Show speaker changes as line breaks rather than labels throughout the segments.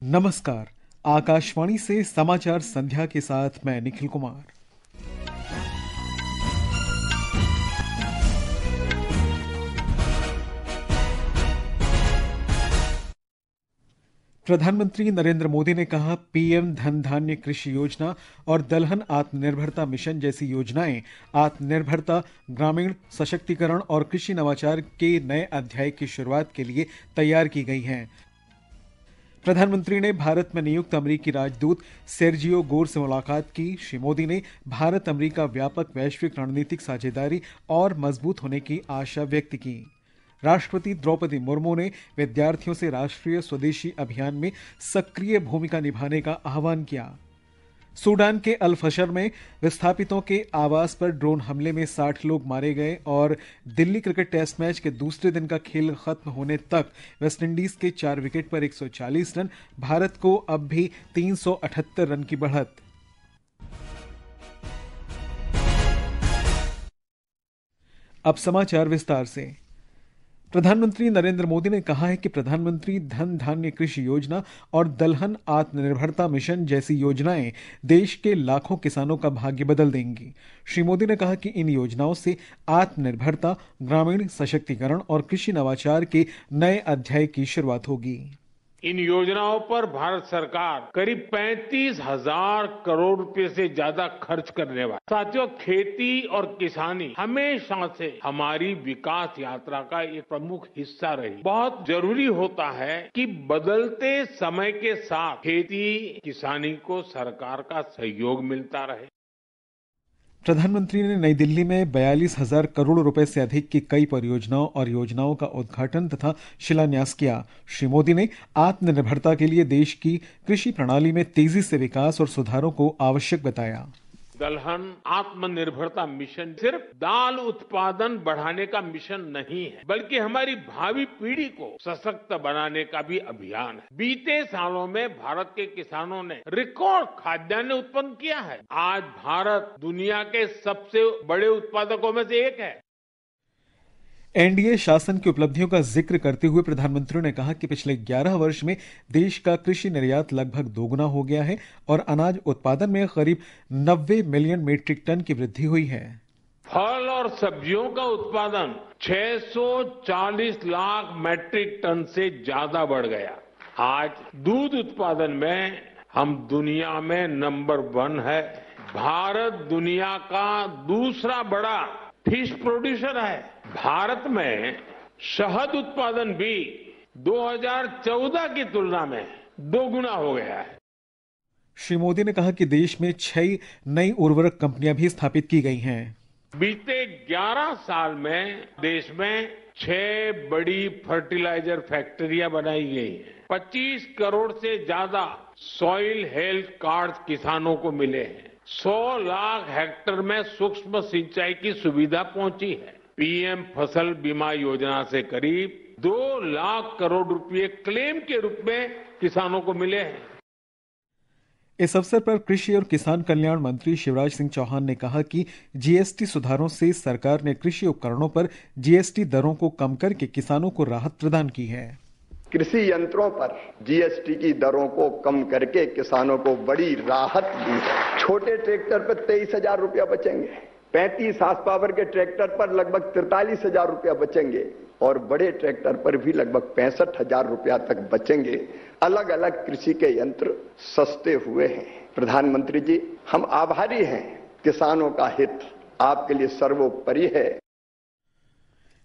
नमस्कार। आकाशवाणी से समाचार संध्या के साथ मैं निखिल कुमार। प्रधानमंत्री नरेंद्र मोदी ने कहा, पीएम धन धान्य कृषि योजना और दलहन आत्मनिर्भरता मिशन जैसी योजनाएं आत्मनिर्भरता, ग्रामीण सशक्तिकरण और कृषि नवाचार के नए अध्याय की शुरुआत के लिए तैयार की गई हैं। प्रधानमंत्री ने भारत में नियुक्त अमेरिकी राजदूत सेर्जियो गोर से मुलाकात की। श्री मोदी ने भारत अमेरिका व्यापक वैश्विक रणनीतिक साझेदारी और मजबूत होने की आशा व्यक्त की। राष्ट्रपति द्रौपदी मुर्मू ने विद्यार्थियों से राष्ट्रीय स्वदेशी अभियान में सक्रिय भूमिका निभाने का आह्वान किया। सूडान के अल फशर में विस्थापितों के आवास पर ड्रोन हमले में 60 लोग मारे गए और दिल्ली क्रिकेट टेस्ट मैच के दूसरे दिन का खेल खत्म होने तक वेस्टइंडीज के 4 विकेट पर 140 रन, भारत को अब भी 378 रन की बढ़त। अब समाचार विस्तार से। प्रधानमंत्री नरेंद्र मोदी ने कहा है कि प्रधानमंत्री धन धान्य कृषि योजना और दलहन आत्मनिर्भरता मिशन जैसी योजनाएं देश के लाखों किसानों का भाग्य बदल देंगी। श्री मोदी ने कहा कि इन योजनाओं से आत्मनिर्भरता, ग्रामीण सशक्तिकरण और कृषि नवाचार के नए अध्याय की शुरुआत होगी।
इन योजनाओं पर भारत सरकार करीब 35,000 करोड़ रुपए से ज्यादा खर्च करने वाली। साथियों, खेती और किसानी हमेशा से हमारी विकास यात्रा का एक प्रमुख हिस्सा रही। बहुत जरूरी होता है कि बदलते समय के साथ खेती किसानी को सरकार का सहयोग मिलता रहे।
प्रधानमंत्री ने नई दिल्ली में 42,000 करोड़ रुपए से अधिक की कई परियोजनाओं और योजनाओं का उद्घाटन तथा शिलान्यास किया। श्री मोदी ने आत्मनिर्भरता के लिए देश की कृषि प्रणाली में तेजी से विकास और सुधारों को आवश्यक बताया।
दलहन आत्मनिर्भरता मिशन सिर्फ दाल उत्पादन बढ़ाने का मिशन नहीं है, बल्कि हमारी भावी पीढ़ी को सशक्त बनाने का भी अभियान है। बीते सालों में भारत के किसानों ने रिकॉर्ड खाद्यान्न उत्पन्न किया है। आज भारत दुनिया के सबसे बड़े उत्पादकों में से एक है।
एनडीए शासन की उपलब्धियों का जिक्र करते हुए प्रधानमंत्री ने कहा कि पिछले 11 वर्ष में देश का कृषि निर्यात लगभग दोगुना हो गया है और अनाज उत्पादन में करीब 90 मिलियन मीट्रिक टन की वृद्धि हुई है।
फल और सब्जियों का उत्पादन 640 लाख मीट्रिक टन से ज्यादा बढ़ गया। आज दूध उत्पादन में हम दुनिया में नंबर 1 है। भारत दुनिया का दूसरा बड़ा फिश प्रोड्यूसर है। भारत में शहद उत्पादन भी 2014 की तुलना में दोगुना हो गया है।
श्री मोदी ने कहा कि देश में 6 नई उर्वरक कंपनियां भी स्थापित की गई हैं।
बीते 11 साल में देश में 6 बड़ी फर्टिलाइजर फैक्ट्रियां बनाई गई हैं। 25 करोड़ से ज्यादा सॉइल हेल्थ कार्ड किसानों को मिले हैं। 100 लाख हेक्टेयर में सूक्ष्म सिंचाई की सुविधा पहुंची है। पीएम फसल बीमा योजना से करीब 2 लाख करोड़ रुपए क्लेम के रूप में किसानों को मिले हैं।
इस अवसर पर कृषि और किसान कल्याण मंत्री शिवराज सिंह चौहान ने कहा कि जीएसटी सुधारों से सरकार ने कृषि उपकरणों पर जीएसटी दरों को कम करके किसानों को राहत प्रदान की है।
कृषि यंत्रों पर जीएसटी की दरों को कम करके किसानों को बड़ी राहत दी है। छोटे ट्रैक्टर पर 23,000 रुपया बचेंगे, 35 हार्स पावर के ट्रैक्टर पर लगभग 43,000 रुपया बचेंगे और बड़े ट्रैक्टर पर भी लगभग 65,000 रुपया तक बचेंगे। अलग अलग कृषि के यंत्र सस्ते हुए हैं। प्रधानमंत्री जी, हम आभारी हैं। किसानों का हित आपके लिए सर्वोपरि है।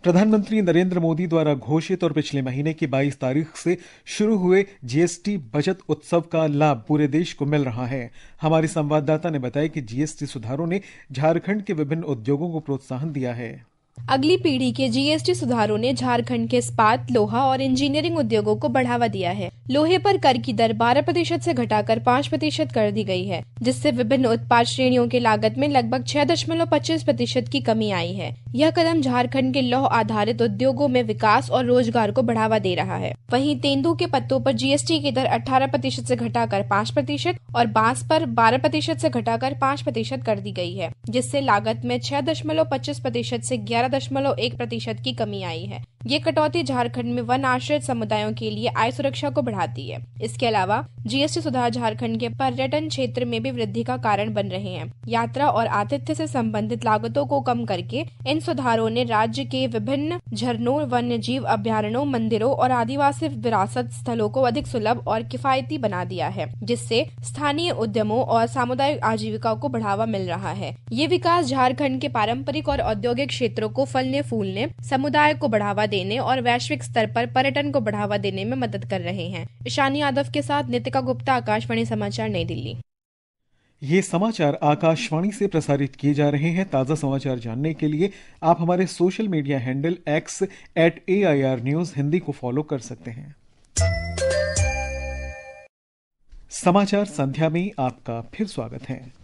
प्रधानमंत्री नरेंद्र मोदी द्वारा घोषित और पिछले महीने की 22 तारीख से शुरू हुए जीएसटी बचत उत्सव का लाभ पूरे देश को मिल रहा है। हमारे संवाददाता ने बताया कि जीएसटी सुधारों ने झारखंड के विभिन्न उद्योगों को प्रोत्साहन दिया है।
अगली पीढ़ी के जीएसटी सुधारों ने झारखंड के इस्पात, लोहा और इंजीनियरिंग उद्योगों को बढ़ावा दिया है। लोहे पर कर की दर 12% से घटाकर 5% कर दी गई है, जिससे विभिन्न उत्पाद श्रेणियों की लागत में लगभग 6.25% की कमी आई है। यह कदम झारखंड के लौह आधारित उद्योगों में विकास और रोजगार को बढ़ावा दे रहा है। वहीं तेंदू के पत्तों पर जीएसटी की दर 18% से घटाकर 5% और बांस पर 12% से घटाकर 5% कर दी गई है, जिससे लागत में 6.25% से 11.1% की कमी आई है। ये कटौती झारखंड में वन आश्रित समुदायों के लिए आय सुरक्षा को बढ़ाती है। इसके अलावा जीएसटी सुधार झारखंड के पर्यटन क्षेत्र में भी वृद्धि का कारण बन रहे हैं। यात्रा और आतिथ्य से संबंधित लागतों को कम करके इन सुधारों ने राज्य के विभिन्न झरनों, वन्य जीव अभ्यारण्यों, मंदिरों और आदिवासी विरासत स्थलों को अधिक सुलभ और किफायती बना दिया है, जिससे स्थानीय उद्यमों और सामुदायिक आजीविका को बढ़ावा मिल रहा है। ये विकास झारखंड के पारंपरिक और औद्योगिक क्षेत्रों को फलने फूलने, समुदाय को बढ़ावा देने और वैश्विक स्तर पर पर्यटन को बढ़ावा देने में मदद कर रहे हैं। ईशानी यादव के साथ नितिका गुप्ता, आकाशवाणी समाचार, नई दिल्ली।
ये समाचार आकाशवाणी से प्रसारित किए जा रहे हैं। ताजा समाचार जानने के लिए आप हमारे social media handle X @AIR News Hindi को फॉलो कर सकते हैं। समाचार संध्या में आपका फिर स्वागत है।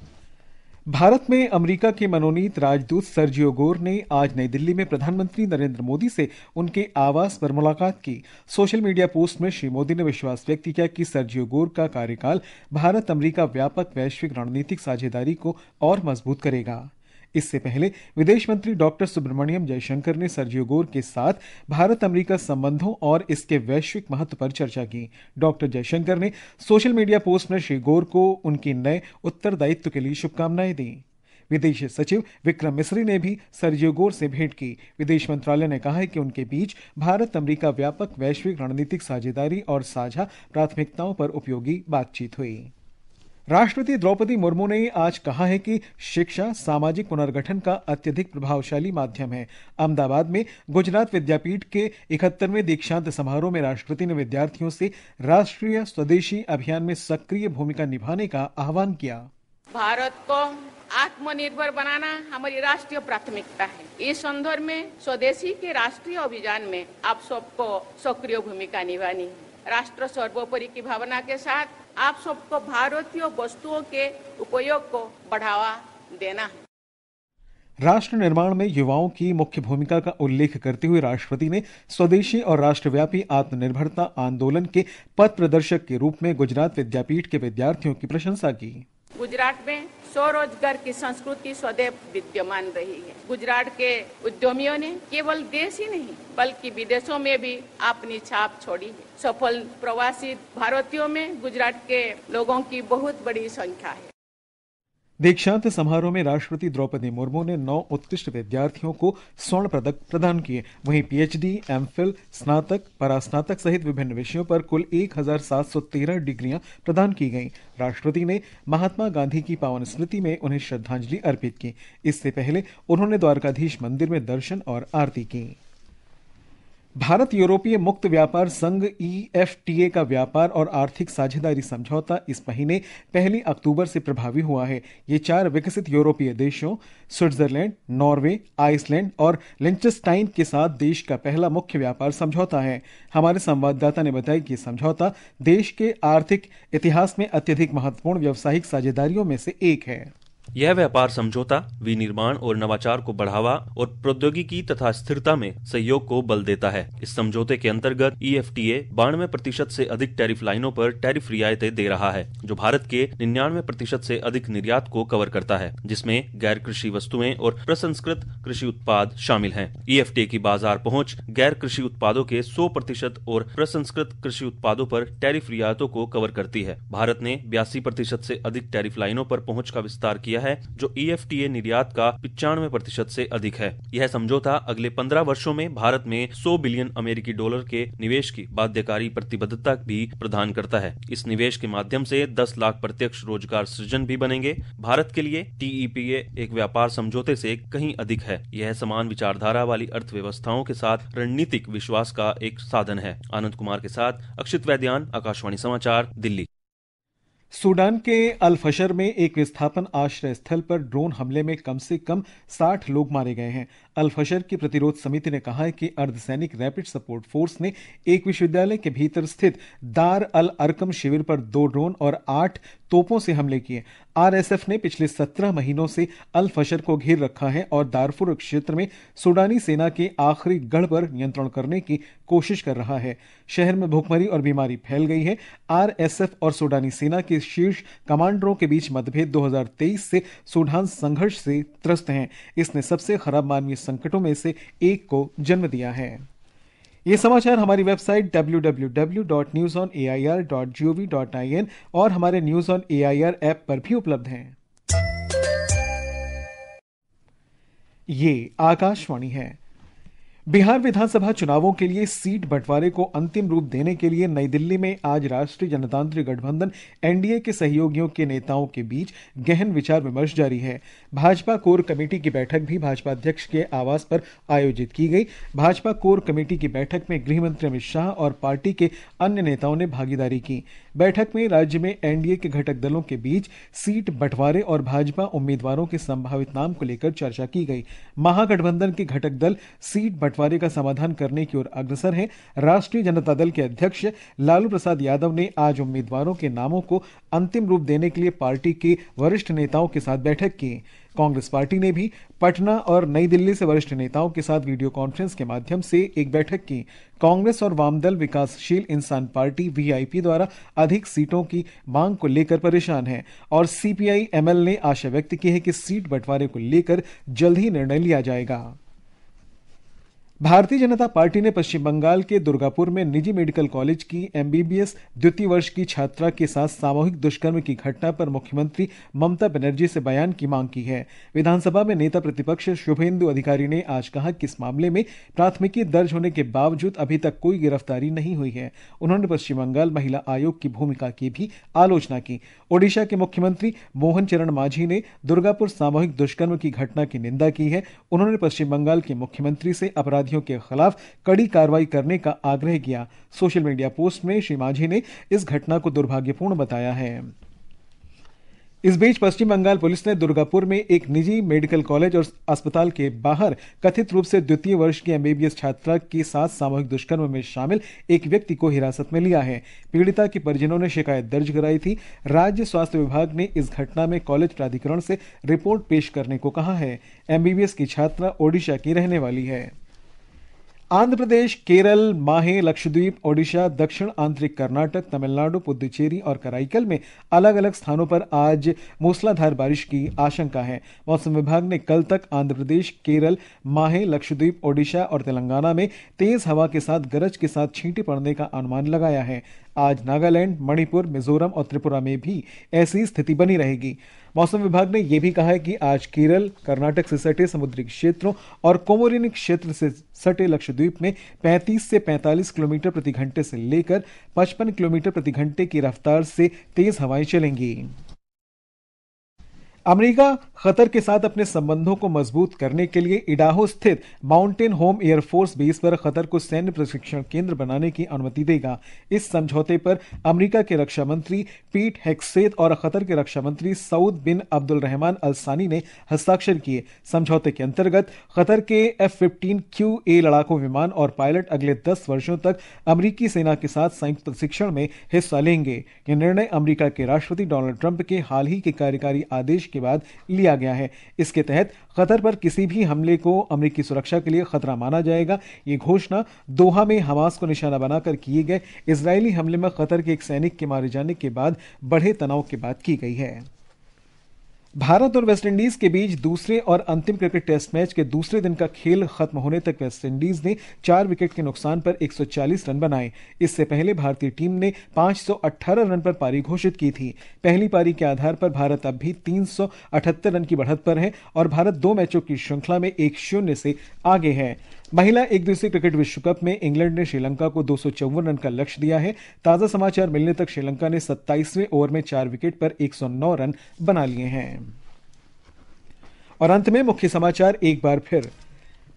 भारत में अमेरिका के मनोनीत राजदूत सर्जियो गोर ने आज नई दिल्ली में प्रधानमंत्री नरेंद्र मोदी से उनके आवास पर मुलाकात की। सोशल मीडिया पोस्ट में श्री मोदी ने विश्वास व्यक्त किया कि सर्जियो गोर का कार्यकाल भारत अमेरिका व्यापक वैश्विक रणनीतिक साझेदारी को और मजबूत करेगा। इससे पहले विदेश मंत्री डॉक्टर सुब्रमण्यम जयशंकर ने सर्जियो गोर के साथ भारत अमेरिका संबंधों और इसके वैश्विक महत्व पर चर्चा की। डॉक्टर जयशंकर ने सोशल मीडिया पोस्ट में श्री गोर को उनके नए उत्तरदायित्व के लिए शुभकामनाएं दी। विदेश सचिव विक्रम मिस्री ने भी सर्जियो गोर से भेंट की। विदेश मंत्रालय ने कहा है कि उनके बीच भारत अमेरिका व्यापक वैश्विक रणनीतिक साझेदारी और साझा प्राथमिकताओं पर उपयोगी बातचीत हुई। राष्ट्रपति द्रौपदी मुर्मू ने आज कहा है कि शिक्षा सामाजिक पुनर्गठन का अत्यधिक प्रभावशाली माध्यम है। अहमदाबाद में गुजरात विद्यापीठ के 71वें दीक्षांत समारोह में राष्ट्रपति ने विद्यार्थियों से राष्ट्रीय स्वदेशी अभियान में सक्रिय भूमिका निभाने का आह्वान किया।
भारत को आत्मनिर्भर बनाना हमारी राष्ट्रीय प्राथमिकता है। इस संदर्भ में स्वदेशी के राष्ट्रीय अभियान में आप सबको सक्रिय भूमिका निभानी है। राष्ट्र सर्वोपरि की भावना के साथ आप सबको भारतीय वस्तुओं के उपयोग को बढ़ावा देना है।
राष्ट्र निर्माण में युवाओं की मुख्य भूमिका का उल्लेख करते हुए राष्ट्रपति ने स्वदेशी और राष्ट्रव्यापी आत्मनिर्भरता आंदोलन के पथ प्रदर्शक के रूप में गुजरात विद्यापीठ के विद्यार्थियों की प्रशंसा की।
गुजरात में स्वरोजगार की संस्कृति सदैव विद्यमान रही है। गुजरात के उद्यमियों ने केवल देश ही नहीं बल्कि विदेशों में भी अपनी छाप छोड़ी है। सफल प्रवासी भारतीयों में गुजरात के लोगों की बहुत बड़ी संख्या है।
दीक्षांत समारोह में राष्ट्रपति द्रौपदी मुर्मू ने 9 उत्कृष्ट विद्यार्थियों को स्वर्ण पदक प्रदान किए। वहीं PhD, MPhil, स्नातक, परास्नातक सहित विभिन्न विषयों पर कुल 1713 डिग्रियां प्रदान की गईं। राष्ट्रपति ने महात्मा गांधी की पावन स्मृति में उन्हें श्रद्धांजलि अर्पित की। इससे पहले उन्होंने द्वारकाधीश मंदिर में दर्शन और आरती की। भारत यूरोपीय मुक्त व्यापार संघ EFTA का व्यापार और आर्थिक साझेदारी समझौता इस महीने 1 अक्टूबर से प्रभावी हुआ है। ये 4 विकसित यूरोपीय देशों स्विट्जरलैंड, नॉर्वे, आइसलैंड और लिंचेस्टाइन के साथ देश का पहला मुख्य व्यापार समझौता है। हमारे संवाददाता ने बताया कि समझौता देश के आर्थिक इतिहास में अत्यधिक महत्वपूर्ण व्यावसायिक साझेदारियों में से एक है।
यह व्यापार समझौता विनिर्माण और नवाचार को बढ़ावा और प्रौद्योगिकी तथा स्थिरता में सहयोग को बल देता है। इस समझौते के अंतर्गत EFTA 92% से अधिक टैरिफ लाइनों पर टैरिफ रियायतें दे रहा है, जो भारत के 99% से अधिक निर्यात को कवर करता है, जिसमें गैर कृषि वस्तुएं और प्रसंस्कृत कृषि उत्पाद शामिल हैं। EFTA की बाजार पहुंच गैर कृषि उत्पादों के 100% और प्रसंस्कृत कृषि उत्पादों पर टैरिफ रियायतों को कवर करती है। भारत ने 82% से अधिक टैरिफ लाइनों पर पहुंच का विस्तार किया है, जो EFTA निर्यात का 95% से अधिक है। यह समझौता अगले 15 वर्षों में भारत में $100 बिलियन अमेरिकी डॉलर के निवेश की बाध्यकारी प्रतिबद्धता भी प्रदान करता है। इस निवेश के माध्यम से 10 लाख प्रत्यक्ष रोजगार सृजन भी बनेंगे। भारत के लिए TEPA एक व्यापार समझौते से कहीं अधिक है। यह समान विचारधारा वाली अर्थव्यवस्थाओं के साथ रणनीतिक विश्वास का एक साधन है। आनंद कुमार के साथ अक्षित वैद्यान, आकाशवाणी समाचार, दिल्ली।
सूडान के अल-फशर में एक विस्थापन आश्रय स्थल पर ड्रोन हमले में कम से कम 60 लोग मारे गए हैं। अल-फशर की प्रतिरोध समिति ने कहा है कि अर्धसैनिक रैपिड सपोर्ट फोर्स ने एक विश्वविद्यालय के भीतर स्थित दार अल अरकम शिविर पर 2 ड्रोन और 8 तोपों से हमले किए। RSF ने पिछले 17 महीनों से अल-फशर को घेर रखा है और दारफुर क्षेत्र में सूडानी सेना के आखिरी गढ़ पर नियंत्रण करने की कोशिश कर रहा है। शहर में भूखमरी और बीमारी फैल गई है। RSF और सूडानी सेना के शीर्ष कमांडरों के बीच मतभेद 2023 से सूडान संघर्ष से त्रस्त हैं। इसने सबसे खराब मानवीय संकटों में से एक को जन्म दिया है। ये समाचार हमारी वेबसाइट www.newsonair.gov.in और हमारे न्यूज ऑन एआईआर ऐप पर भी उपलब्ध हैं। ये आकाशवाणी है। बिहार विधानसभा चुनावों के लिए सीट बंटवारे को अंतिम रूप देने के लिए नई दिल्ली में आज राष्ट्रीय जनतांत्रिक गठबंधन एनडीए के सहयोगियों के नेताओं के बीच गहन विचार विमर्श जारी है। भाजपा कोर कमेटी की बैठक भी भाजपा अध्यक्ष के आवास पर आयोजित की गई। भाजपा कोर कमेटी की बैठक में गृह मंत्री अमित शाह और पार्टी के अन्य नेताओं ने भागीदारी की। बैठक में राज्य में एनडीए के घटक दलों के बीच सीट बंटवारे और भाजपा उम्मीदवारों के संभावित नाम को लेकर चर्चा की गई। महागठबंधन के घटक दल सीट बंटवारे का समाधान करने की ओर अग्रसर हैं। राष्ट्रीय जनता दल के अध्यक्ष लालू प्रसाद यादव ने आज उम्मीदवारों के नामों को अंतिम रूप देने के लिए पार्टी के वरिष्ठ नेताओं के साथ बैठक की। कांग्रेस पार्टी ने भी पटना और नई दिल्ली से वरिष्ठ नेताओं के साथ वीडियो कॉन्फ्रेंस के माध्यम से एक बैठक की। कांग्रेस और वामदल विकासशील इंसान पार्टी वीआईपी द्वारा अधिक सीटों की मांग को लेकर परेशान है और सीपीआई एमएल ने आशा व्यक्त की है कि सीट बंटवारे को लेकर जल्द ही निर्णय लिया जाएगा। भारतीय जनता पार्टी ने पश्चिम बंगाल के दुर्गापुर में निजी मेडिकल कॉलेज की एमबीबीएस द्वितीय वर्ष की छात्रा के साथ सामूहिक दुष्कर्म की घटना पर मुख्यमंत्री ममता बनर्जी से बयान की मांग की है। विधानसभा में नेता प्रतिपक्ष शुभेंदु अधिकारी ने आज कहा कि इस मामले में प्राथमिकी दर्ज होने के बावजूद अभी तक कोई गिरफ्तारी नहीं हुई है। उन्होंने पश्चिम बंगाल महिला आयोग की भूमिका की भी आलोचना की। ओडिशा के मुख्यमंत्री मोहन चरण मांझी ने दुर्गापुर सामूहिक दुष्कर्म की घटना की निंदा की है। उन्होंने पश्चिम बंगाल के मुख्यमंत्री से अपराधियों के खिलाफ कड़ी कार्रवाई करने का आग्रह किया। सोशल मीडिया पोस्ट में श्री मांझी ने इस घटना को दुर्भाग्यपूर्ण बताया है। इस बीच पश्चिम बंगाल पुलिस ने दुर्गापुर में एक निजी मेडिकल कॉलेज और अस्पताल के बाहर कथित रूप से द्वितीय वर्ष की एमबीबीएस छात्रा के साथ सामूहिक दुष्कर्म में शामिल एक व्यक्ति को हिरासत में लिया है। पीड़िता के परिजनों ने शिकायत दर्ज कराई थी। राज्य स्वास्थ्य विभाग ने इस घटना में कॉलेज प्राधिकरण से रिपोर्ट पेश करने को कहा है। एमबीबीएस की छात्रा ओडिशा की रहने वाली है। आंध्र प्रदेश, केरल, माहे, लक्षद्वीप, ओडिशा, दक्षिण आंतरिक कर्नाटक, तमिलनाडु, पुदुचेरी और कराईकल में अलग अलग स्थानों पर आज मूसलाधार बारिश की आशंका है। मौसम विभाग ने कल तक आंध्र प्रदेश, केरल, माहे, लक्षद्वीप, ओडिशा और तेलंगाना में तेज हवा के साथ गरज के साथ छींटे पड़ने का अनुमान लगाया है। आज नागालैंड, मणिपुर, मिजोरम और त्रिपुरा में भी ऐसी स्थिति बनी रहेगी। मौसम विभाग ने यह भी कहा है कि आज केरल, कर्नाटक से सटे समुद्री क्षेत्रों और कोमोरिनी क्षेत्र से सटे लक्षद्वीप में 35 से 45 किलोमीटर प्रति घंटे से लेकर 55 किलोमीटर प्रति घंटे की रफ्तार से तेज हवाएं चलेंगी। अमेरिका कतर के साथ अपने संबंधों को मजबूत करने के लिए इडाहो स्थित माउंटेन होम एयरफोर्स बेस पर कतर को सैन्य प्रशिक्षण केंद्र बनाने की अनुमति देगा। इस समझौते पर अमेरिका के रक्षा मंत्री पीट हेग्सेथ और कतर के रक्षा मंत्री सऊद बिन अब्दुल रहमान अल सानी ने हस्ताक्षर किए। समझौते के अंतर्गत कतर के F-15QA लड़ाकू विमान और पायलट अगले 10 वर्षों तक अमेरिकी सेना के साथ संयुक्त प्रशिक्षण में हिस्सा लेंगे। यह निर्णय अमेरिका के राष्ट्रपति डोनाल्ड ट्रंप के हाल ही के कार्यकारी आदेश के बाद लिया गया है। इसके तहत कतर पर किसी भी हमले को अमेरिकी सुरक्षा के लिए खतरा माना जाएगा। ये घोषणा दोहा में हमास को निशाना बनाकर किए गए इजरायली हमले में कतर के एक सैनिक के मारे जाने के बाद बढ़े तनाव के बाद की गई है। भारत और वेस्टइंडीज के बीच दूसरे और अंतिम क्रिकेट टेस्ट मैच के दूसरे दिन का खेल खत्म होने तक वेस्टइंडीज ने 4 विकेट के नुकसान पर 140 रन बनाए। इससे पहले भारतीय टीम ने 518 रन पर पारी घोषित की थी। पहली पारी के आधार पर भारत अब भी 378 रन की बढ़त पर है और भारत 2 मैचों की श्रृंखला में 1-0 से आगे है। महिला एक दिवसीय क्रिकेट विश्व कप में इंग्लैंड ने श्रीलंका को 254 रन का लक्ष्य दिया है। ताजा समाचार मिलने तक श्रीलंका ने 27वें ओवर में 4 विकेट पर 109 रन बना लिए हैं। और अंत में मुख्य समाचार एक बार फिर।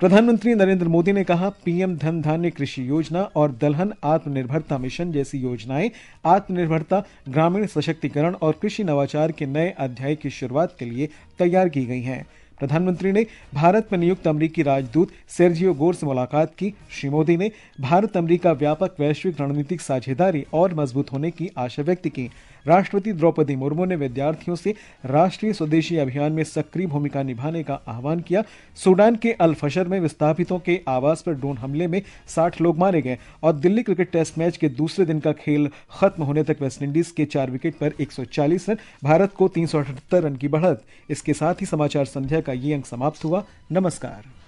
प्रधानमंत्री नरेंद्र मोदी ने कहा, पीएम धन धान्य कृषि योजना और दलहन आत्मनिर्भरता मिशन जैसी योजनाएं आत्मनिर्भरता, ग्रामीण सशक्तिकरण और कृषि नवाचार के नए अध्याय की शुरुआत के लिए तैयार की गई हैं। प्रधानमंत्री ने भारत में नियुक्त अमेरिकी राजदूत सेर्जियो गोर से मुलाकात की। श्री मोदी ने भारत अमेरिका व्यापक वैश्विक रणनीतिक साझेदारी और मजबूत होने की आशा व्यक्त की। राष्ट्रपति द्रौपदी मुर्मू ने विद्यार्थियों से राष्ट्रीय स्वदेशी अभियान में सक्रिय भूमिका निभाने का आह्वान किया। सूडान के अल फशर में विस्थापितों के आवास पर ड्रोन हमले में 60 लोग मारे गए। और दिल्ली क्रिकेट टेस्ट मैच के दूसरे दिन का खेल खत्म होने तक वेस्टइंडीज के 4 विकेट पर 140 रन, भारत को 378 रन की बढ़त। इसके साथ ही समाचार संध्या का ये अंक समाप्त हुआ। नमस्कार।